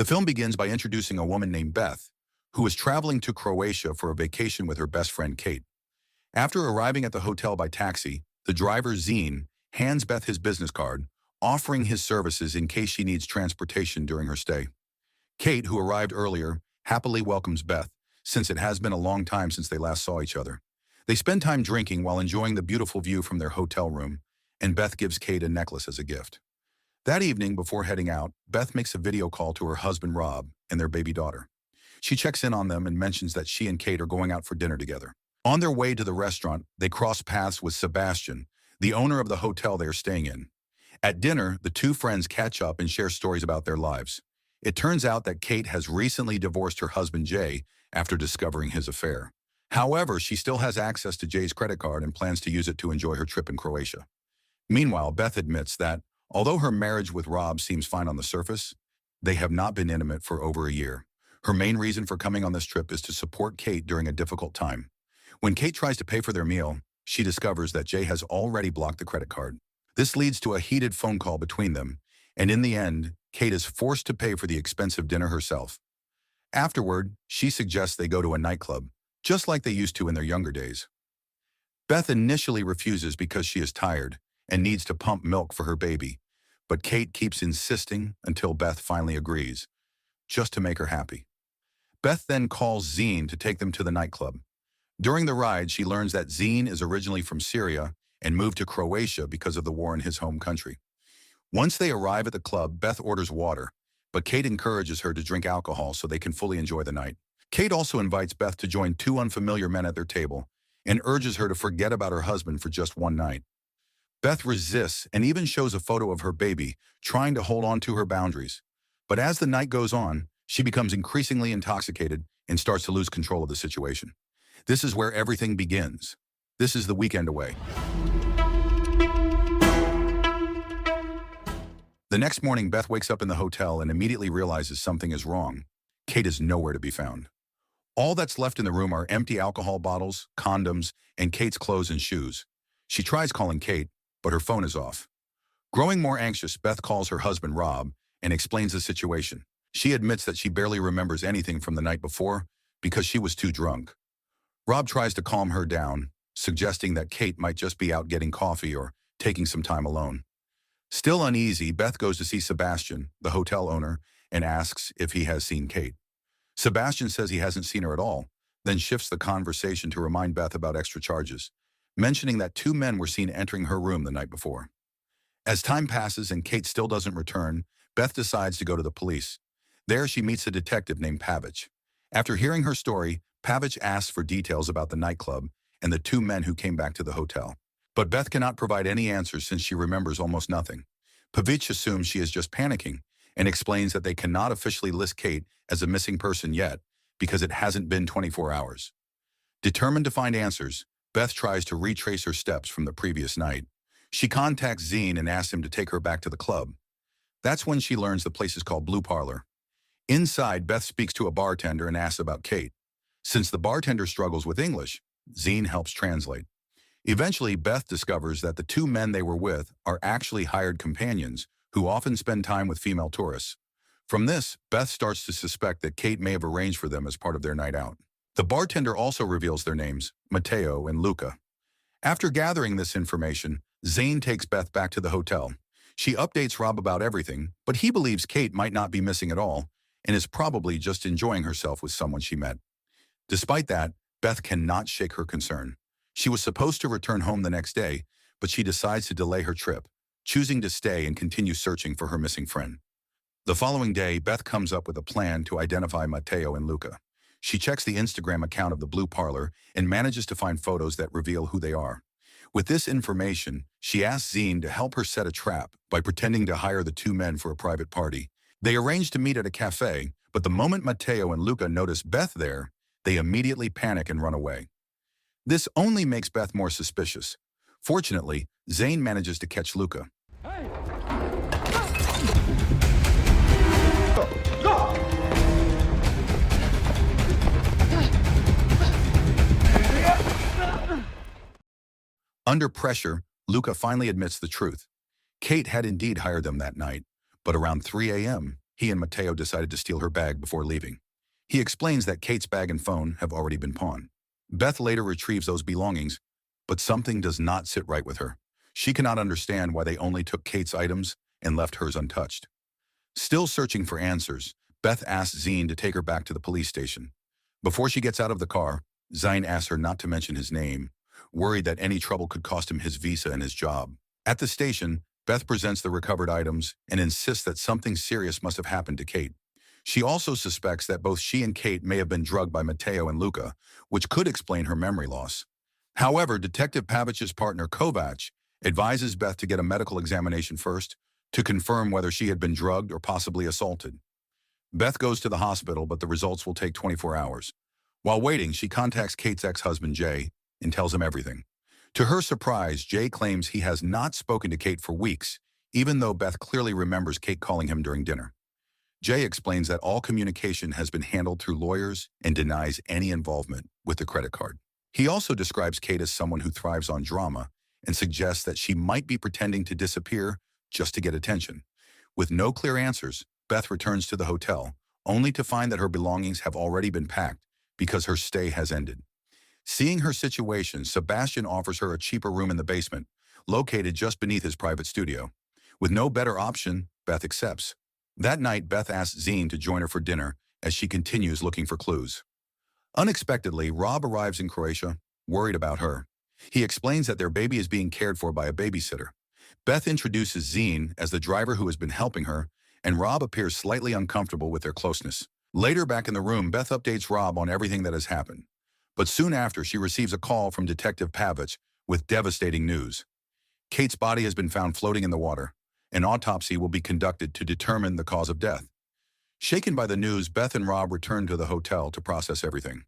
The film begins by introducing a woman named Beth, who is traveling to Croatia for a vacation with her best friend Kate. After arriving at the hotel by taxi, the driver Zine hands Beth his business card, offering his services in case she needs transportation during her stay. Kate, who arrived earlier, happily welcomes Beth, since it has been a long time since they last saw each other. They spend time drinking while enjoying the beautiful view from their hotel room, and Beth gives Kate a necklace as a gift. That evening, before heading out, Beth makes a video call to her husband Rob and their baby daughter. She checks in on them and mentions that she and Kate are going out for dinner together. On their way to the restaurant, they cross paths with Sebastian, the owner of the hotel they are staying in. At dinner, the two friends catch up and share stories about their lives. It turns out that Kate has recently divorced her husband Jay after discovering his affair. However, she still has access to Jay's credit card and plans to use it to enjoy her trip in Croatia. Meanwhile, Beth admits that, although her marriage with Rob seems fine on the surface, they have not been intimate for over a year. Her main reason for coming on this trip is to support Kate during a difficult time. When Kate tries to pay for their meal, she discovers that Jay has already blocked the credit card. This leads to a heated phone call between them, and in the end, Kate is forced to pay for the expensive dinner herself. Afterward, she suggests they go to a nightclub, just like they used to in their younger days. Beth initially refuses because she is tired and needs to pump milk for her baby, but Kate keeps insisting until Beth finally agrees, just to make her happy. Beth then calls Zine to take them to the nightclub. During the ride, she learns that Zine is originally from Syria and moved to Croatia because of the war in his home country. Once they arrive at the club, Beth orders water, but Kate encourages her to drink alcohol so they can fully enjoy the night. Kate also invites Beth to join two unfamiliar men at their table and urges her to forget about her husband for just one night. Beth resists and even shows a photo of her baby, trying to hold on to her boundaries. But as the night goes on, she becomes increasingly intoxicated and starts to lose control of the situation. This is where everything begins. This is the weekend away. The next morning, Beth wakes up in the hotel and immediately realizes something is wrong. Kate is nowhere to be found. All that's left in the room are empty alcohol bottles, condoms, and Kate's clothes and shoes. She tries calling Kate, but her phone is off. Growing more anxious, Beth calls her husband Rob and explains the situation. She admits that she barely remembers anything from the night before because she was too drunk. Rob tries to calm her down, suggesting that Kate might just be out getting coffee or taking some time alone. Still uneasy, Beth goes to see Sebastian, the hotel owner, and asks if he has seen Kate. Sebastian says he hasn't seen her at all, then shifts the conversation to remind Beth about extra charges, mentioning that two men were seen entering her room the night before. As time passes and Kate still doesn't return, Beth decides to go to the police. There she meets a detective named Pavic. After hearing her story, Pavic asks for details about the nightclub and the two men who came back to the hotel. But Beth cannot provide any answers since she remembers almost nothing. Pavic assumes she is just panicking and explains that they cannot officially list Kate as a missing person yet because it hasn't been 24 hours. Determined to find answers, Beth tries to retrace her steps from the previous night. She contacts Zine and asks him to take her back to the club. That's when she learns the place is called Blue Parlor. Inside, Beth speaks to a bartender and asks about Kate. Since the bartender struggles with English, Zine helps translate. Eventually, Beth discovers that the two men they were with are actually hired companions who often spend time with female tourists. From this, Beth starts to suspect that Kate may have arranged for them as part of their night out. The bartender also reveals their names, Matteo and Luca. After gathering this information, Zane takes Beth back to the hotel. She updates Rob about everything, but he believes Kate might not be missing at all and is probably just enjoying herself with someone she met. Despite that, Beth cannot shake her concern. She was supposed to return home the next day, but she decides to delay her trip, choosing to stay and continue searching for her missing friend. The following day, Beth comes up with a plan to identify Matteo and Luca. She checks the Instagram account of the Blue Parlor and manages to find photos that reveal who they are. With this information, she asks Zine to help her set a trap by pretending to hire the two men for a private party. They arrange to meet at a cafe, but the moment Matteo and Luca notice Beth there, they immediately panic and run away. This only makes Beth more suspicious. Fortunately, Zane manages to catch Luca. Hey! Go! Go! Under pressure, Luca finally admits the truth. Kate had indeed hired them that night, but around 3 a.m., he and Mateo decided to steal her bag before leaving. He explains that Kate's bag and phone have already been pawned. Beth later retrieves those belongings, but something does not sit right with her. She cannot understand why they only took Kate's items and left hers untouched. Still searching for answers, Beth asks Zine to take her back to the police station. Before she gets out of the car, Zine asks her not to mention his name, worried that any trouble could cost him his visa and his job. At the station, Beth presents the recovered items and insists that something serious must have happened to Kate. She also suspects that both she and Kate may have been drugged by Mateo and Luca, which could explain her memory loss. However, Detective Pavic's partner Kovac advises Beth to get a medical examination first to confirm whether she had been drugged or possibly assaulted. Beth goes to the hospital, but the results will take 24 hours. While waiting, she contacts Kate's ex-husband Jay and tells him everything. To her surprise, Jay claims he has not spoken to Kate for weeks, even though Beth clearly remembers Kate calling him during dinner. Jay explains that all communication has been handled through lawyers and denies any involvement with the credit card. He also describes Kate as someone who thrives on drama and suggests that she might be pretending to disappear just to get attention. With no clear answers, Beth returns to the hotel, only to find that her belongings have already been packed because her stay has ended. Seeing her situation, Sebastian offers her a cheaper room in the basement, located just beneath his private studio. With no better option, Beth accepts. That night, Beth asks Zine to join her for dinner as she continues looking for clues. Unexpectedly, Rob arrives in Croatia, worried about her. He explains that their baby is being cared for by a babysitter. Beth introduces Zine as the driver who has been helping her, and Rob appears slightly uncomfortable with their closeness. Later, back in the room, Beth updates Rob on everything that has happened. But soon after, she receives a call from Detective Pavic with devastating news. Kate's body has been found floating in the water. An autopsy will be conducted to determine the cause of death. Shaken by the news, Beth and Rob return to the hotel to process everything.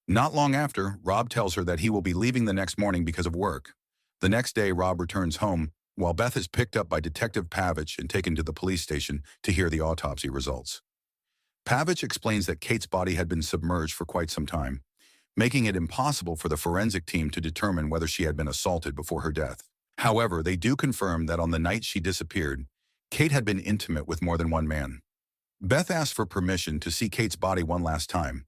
Not long after, Rob tells her that he will be leaving the next morning because of work. The next day, Rob returns home, while Beth is picked up by Detective Pavic and taken to the police station to hear the autopsy results. Pavic explains that Kate's body had been submerged for quite some time, making it impossible for the forensic team to determine whether she had been assaulted before her death. However, they do confirm that on the night she disappeared, Kate had been intimate with more than one man. Beth asks for permission to see Kate's body one last time,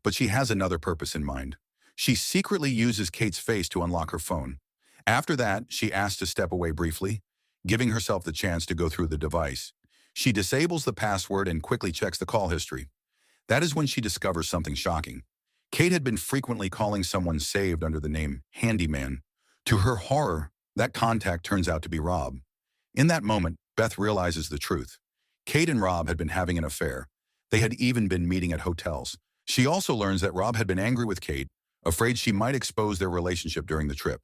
but she has another purpose in mind. She secretly uses Kate's face to unlock her phone. After that, she asks to step away briefly, giving herself the chance to go through the device. She disables the password and quickly checks the call history. That is when she discovers something shocking. Kate had been frequently calling someone saved under the name Handyman. To her horror, that contact turns out to be Rob. In that moment, Beth realizes the truth. Kate and Rob had been having an affair. They had even been meeting at hotels. She also learns that Rob had been angry with Kate, afraid she might expose their relationship during the trip.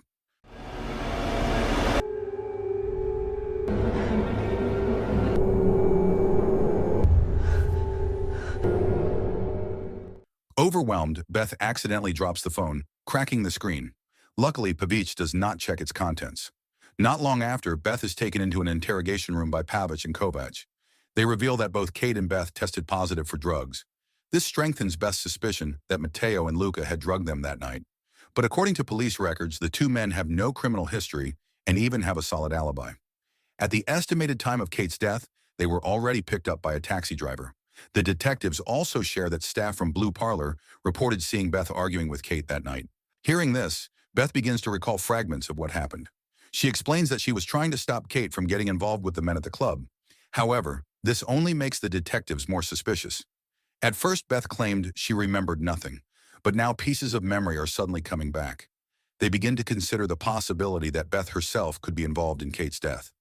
Overwhelmed, Beth accidentally drops the phone, cracking the screen. Luckily, Pavic does not check its contents. Not long after, Beth is taken into an interrogation room by Pavic and Kovac. They reveal that both Kate and Beth tested positive for drugs. This strengthens Beth's suspicion that Mateo and Luca had drugged them that night. But according to police records, the two men have no criminal history and even have a solid alibi. At the estimated time of Kate's death, they were already picked up by a taxi driver. The detectives also share that staff from Blue Parlor reported seeing Beth arguing with Kate that night. Hearing this, Beth begins to recall fragments of what happened. She explains that she was trying to stop Kate from getting involved with the men at the club. However, this only makes the detectives more suspicious. At first, Beth claimed she remembered nothing, but now pieces of memory are suddenly coming back. They begin to consider the possibility that Beth herself could be involved in Kate's death.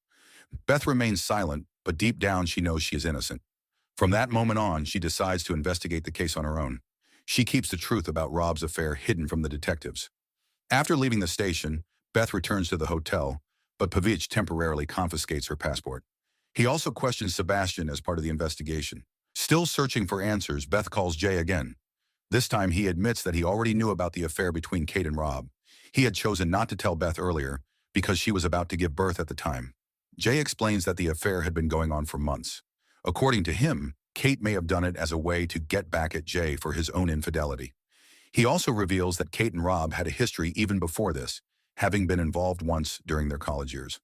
Beth remains silent, but deep down she knows she is innocent. From that moment on, she decides to investigate the case on her own. She keeps the truth about Rob's affair hidden from the detectives. After leaving the station, Beth returns to the hotel, but Pavic temporarily confiscates her passport. He also questions Sebastian as part of the investigation. Still searching for answers, Beth calls Jay again. This time he admits that he already knew about the affair between Kate and Rob. He had chosen not to tell Beth earlier because she was about to give birth at the time. Jay explains that the affair had been going on for months. According to him, Kate may have done it as a way to get back at Jay for his own infidelity. He also reveals that Kate and Rob had a history even before this, having been involved once during their college years.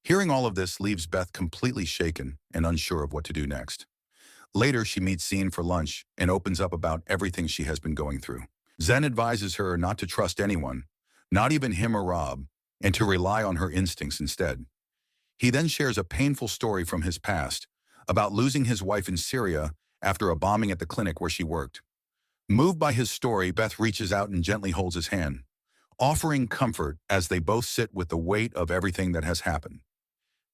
Hearing all of this leaves Beth completely shaken and unsure of what to do next. Later, she meets Zine for lunch and opens up about everything she has been going through. Zen advises her not to trust anyone, not even him or Rob, and to rely on her instincts instead. He then shares a painful story from his past about losing his wife in Syria after a bombing at the clinic where she worked. Moved by his story, Beth reaches out and gently holds his hand, offering comfort as they both sit with the weight of everything that has happened.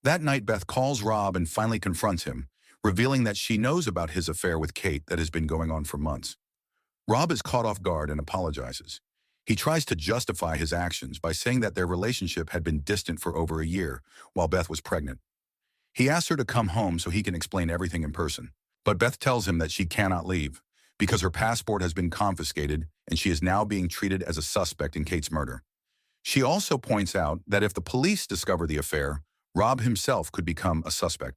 That night, Beth calls Rob and finally confronts him, revealing that she knows about his affair with Kate that has been going on for months. Rob is caught off guard and apologizes. He tries to justify his actions by saying that their relationship had been distant for over a year while Beth was pregnant. He asks her to come home so he can explain everything in person, but Beth tells him that she cannot leave because her passport has been confiscated and she is now being treated as a suspect in Kate's murder. She also points out that if the police discover the affair, Rob himself could become a suspect.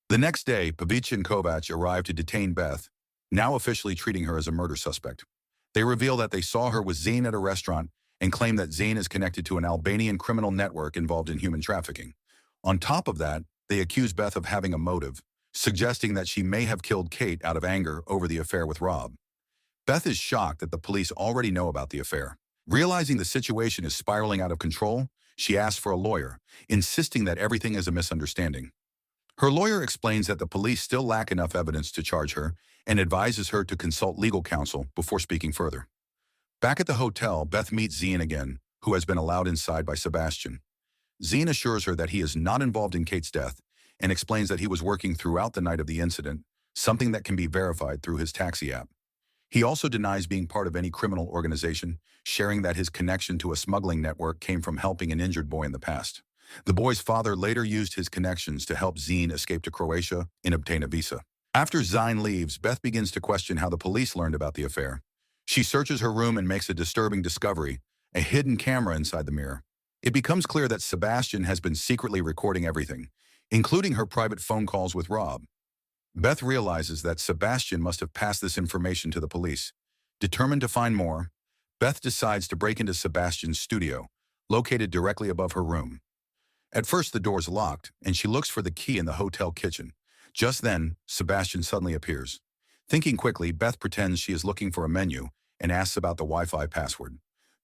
The next day, Pavic and Kovac arrive to detain Beth, now officially treating her as a murder suspect. They reveal that they saw her with Zane at a restaurant and claim that Zane is connected to an Albanian criminal network involved in human trafficking. On top of that, they accuse Beth of having a motive, suggesting that she may have killed Kate out of anger over the affair with Rob. Beth is shocked that the police already know about the affair. Realizing the situation is spiraling out of control, she asks for a lawyer, insisting that everything is a misunderstanding. Her lawyer explains that the police still lack enough evidence to charge her and advises her to consult legal counsel before speaking further. Back at the hotel, Beth meets Zine again, who has been allowed inside by Sebastian. Zine assures her that he is not involved in Kate's death and explains that he was working throughout the night of the incident, something that can be verified through his taxi app. He also denies being part of any criminal organization, sharing that his connection to a smuggling network came from helping an injured boy in the past. The boy's father later used his connections to help Zine escape to Croatia and obtain a visa. After Zine leaves, Beth begins to question how the police learned about the affair. She searches her room and makes a disturbing discovery, a hidden camera inside the mirror. It becomes clear that Sebastian has been secretly recording everything, including her private phone calls with Rob. Beth realizes that Sebastian must have passed this information to the police. Determined to find more, Beth decides to break into Sebastian's studio, located directly above her room. At first, the door's locked, and she looks for the key in the hotel kitchen. Just then, Sebastian suddenly appears. Thinking quickly, Beth pretends she is looking for a menu and asks about the Wi-Fi password.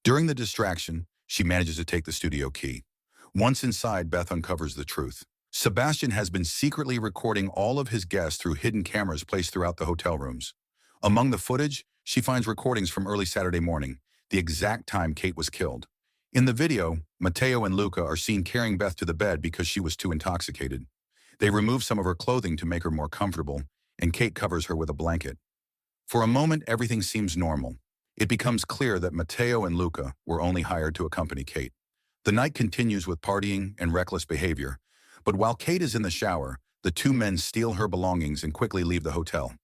During the distraction, she manages to take the studio key. Once inside, Beth uncovers the truth. Sebastian has been secretly recording all of his guests through hidden cameras placed throughout the hotel rooms. Among the footage, she finds recordings from early Saturday morning, the exact time Kate was killed. In the video, Matteo and Luca are seen carrying Beth to the bed because she was too intoxicated. They remove some of her clothing to make her more comfortable, and Kate covers her with a blanket. For a moment, everything seems normal. It becomes clear that Matteo and Luca were only hired to accompany Kate. The night continues with partying and reckless behavior, but while Kate is in the shower, the two men steal her belongings and quickly leave the hotel.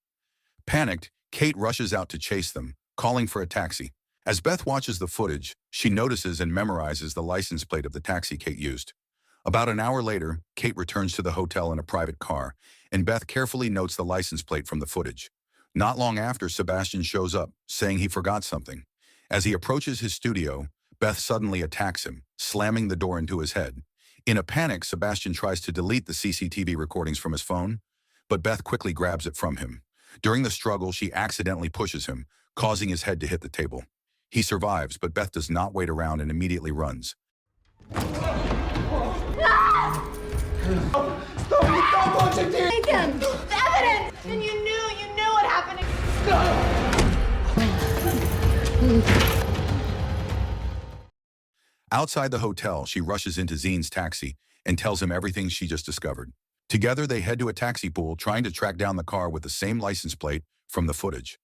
Panicked, Kate rushes out to chase them, calling for a taxi. As Beth watches the footage, she notices and memorizes the license plate of the taxi Kate used. About an hour later, Kate returns to the hotel in a private car, and Beth carefully notes the license plate from the footage. Not long after, Sebastian shows up, saying he forgot something. As he approaches his studio, Beth suddenly attacks him, slamming the door into his head. In a panic, Sebastian tries to delete the CCTV recordings from his phone, but Beth quickly grabs it from him. During the struggle, she accidentally pushes him, causing his head to hit the table. He survives, but Beth does not wait around and immediately runs. Stop what you did! Nathan, the evidence! And you knew what happened. Outside the hotel, she rushes into Zine's taxi and tells him everything she just discovered. Together, they head to a taxi pool, trying to track down the car with the same license plate from the footage.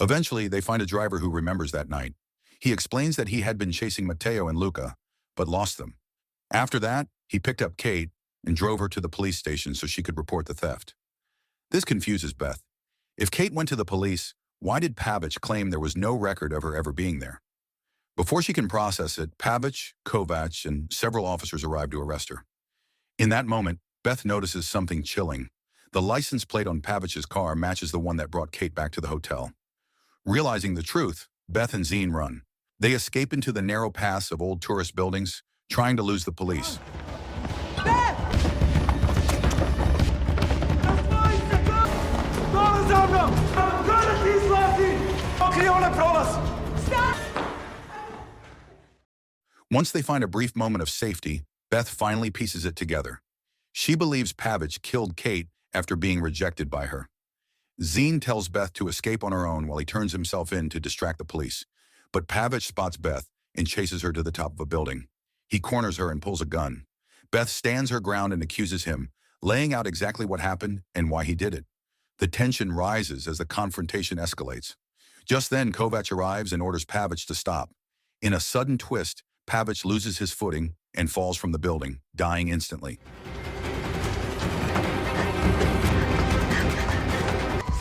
Eventually, they find a driver who remembers that night. He explains that he had been chasing Matteo and Luca, but lost them. After that, he picked up Kate and drove her to the police station so she could report the theft. This confuses Beth. If Kate went to the police, why did Pavic claim there was no record of her ever being there? Before she can process it, Pavic, Kovac, and several officers arrive to arrest her. In that moment, Beth notices something chilling. The license plate on Pavic's car matches the one that brought Kate back to the hotel. Realizing the truth, Beth and Zine run. They escape into the narrow paths of old tourist buildings, trying to lose the police. Beth! Once they find a brief moment of safety, Beth finally pieces it together. She believes Pavic killed Kate after being rejected by her. Zine tells Beth to escape on her own while he turns himself in to distract the police. But Pavic spots Beth and chases her to the top of a building. He corners her and pulls a gun. Beth stands her ground and accuses him, laying out exactly what happened and why he did it. The tension rises as the confrontation escalates. Just then, Kovac arrives and orders Pavic to stop. In a sudden twist, Pavic loses his footing and falls from the building, dying instantly.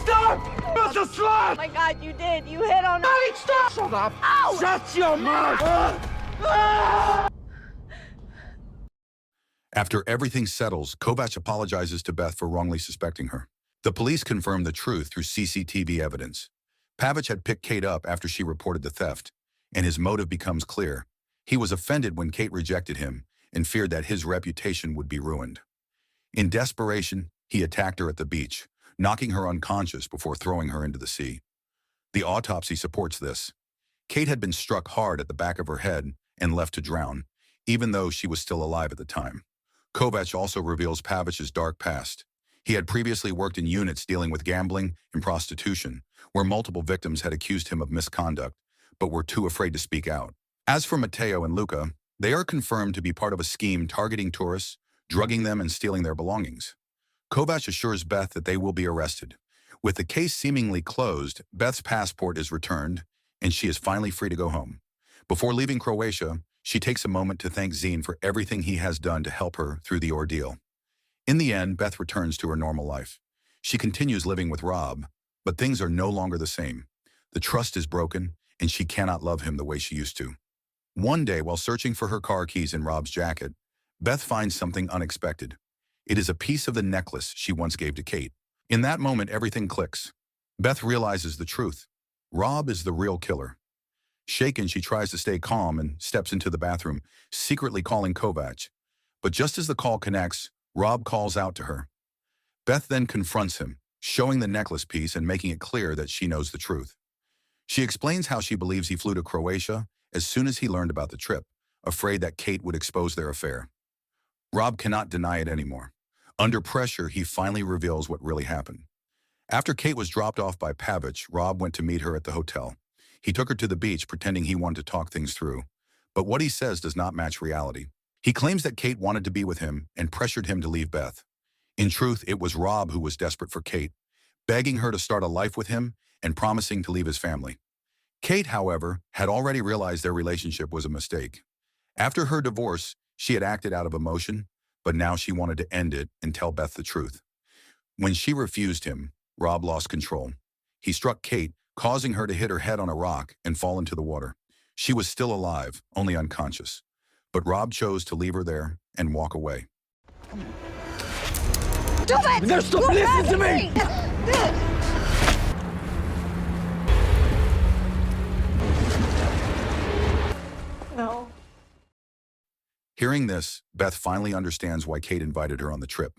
Stop! That's a slap! Oh my God, you did. You hit on. Hey, stop! Shut up! Ow! Shut your mouth! After everything settles, Kovac apologizes to Beth for wrongly suspecting her. The police confirm the truth through CCTV evidence. Pavic had picked Kate up after she reported the theft, and his motive becomes clear. He was offended when Kate rejected him and feared that his reputation would be ruined. In desperation, he attacked her at the beach, knocking her unconscious before throwing her into the sea. The autopsy supports this. Kate had been struck hard at the back of her head and left to drown, even though she was still alive at the time. Kovac also reveals Pavic's dark past. He had previously worked in units dealing with gambling and prostitution, where multiple victims had accused him of misconduct, but were too afraid to speak out. As for Matteo and Luca, they are confirmed to be part of a scheme targeting tourists, drugging them and stealing their belongings. Kovac assures Beth that they will be arrested. With the case seemingly closed, Beth's passport is returned, and she is finally free to go home. Before leaving Croatia, she takes a moment to thank Zine for everything he has done to help her through the ordeal. In the end, Beth returns to her normal life. She continues living with Rob, but things are no longer the same. The trust is broken, and she cannot love him the way she used to. One day, while searching for her car keys in Rob's jacket, Beth finds something unexpected. It is a piece of the necklace she once gave to Kate. In that moment, everything clicks. Beth realizes the truth. Rob is the real killer. Shaken, she tries to stay calm and steps into the bathroom, secretly calling Kovac. But just as the call connects, Rob calls out to her. Beth then confronts him, showing the necklace piece and making it clear that she knows the truth. She explains how she believes he flew to Croatia as soon as he learned about the trip, afraid that Kate would expose their affair. Rob cannot deny it anymore. Under pressure, he finally reveals what really happened. After Kate was dropped off by Pavic, Rob went to meet her at the hotel. He took her to the beach, pretending he wanted to talk things through. But what he says does not match reality. He claims that Kate wanted to be with him and pressured him to leave Beth. In truth, it was Rob who was desperate for Kate, begging her to start a life with him and promising to leave his family. Kate, however, had already realized their relationship was a mistake. After her divorce, she had acted out of emotion, but now she wanted to end it and tell Beth the truth. When she refused him, Rob lost control. He struck Kate, causing her to hit her head on a rock and fall into the water. She was still alive, only unconscious. But Rob chose to leave her there and walk away. Stop it! No, stop! Listen to me! No. Hearing this, Beth finally understands why Kate invited her on the trip.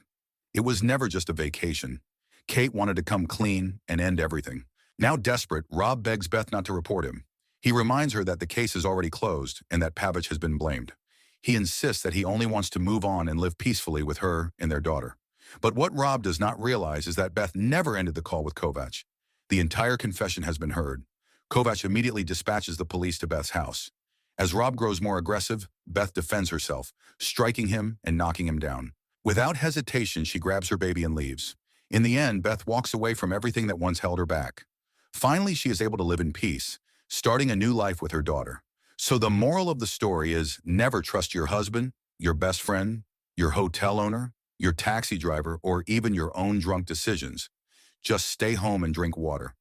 It was never just a vacation. Kate wanted to come clean and end everything. Now desperate, Rob begs Beth not to report him. He reminds her that the case is already closed and that Pavic has been blamed. He insists that he only wants to move on and live peacefully with her and their daughter. But what Rob does not realize is that Beth never ended the call with Kovac. The entire confession has been heard. Kovac immediately dispatches the police to Beth's house. As Rob grows more aggressive, Beth defends herself, striking him and knocking him down. Without hesitation, she grabs her baby and leaves. In the end, Beth walks away from everything that once held her back. Finally, she is able to live in peace, starting a new life with her daughter. So the moral of the story is never trust your husband, your best friend, your hotel owner, your taxi driver, or even your own drunk decisions. Just stay home and drink water.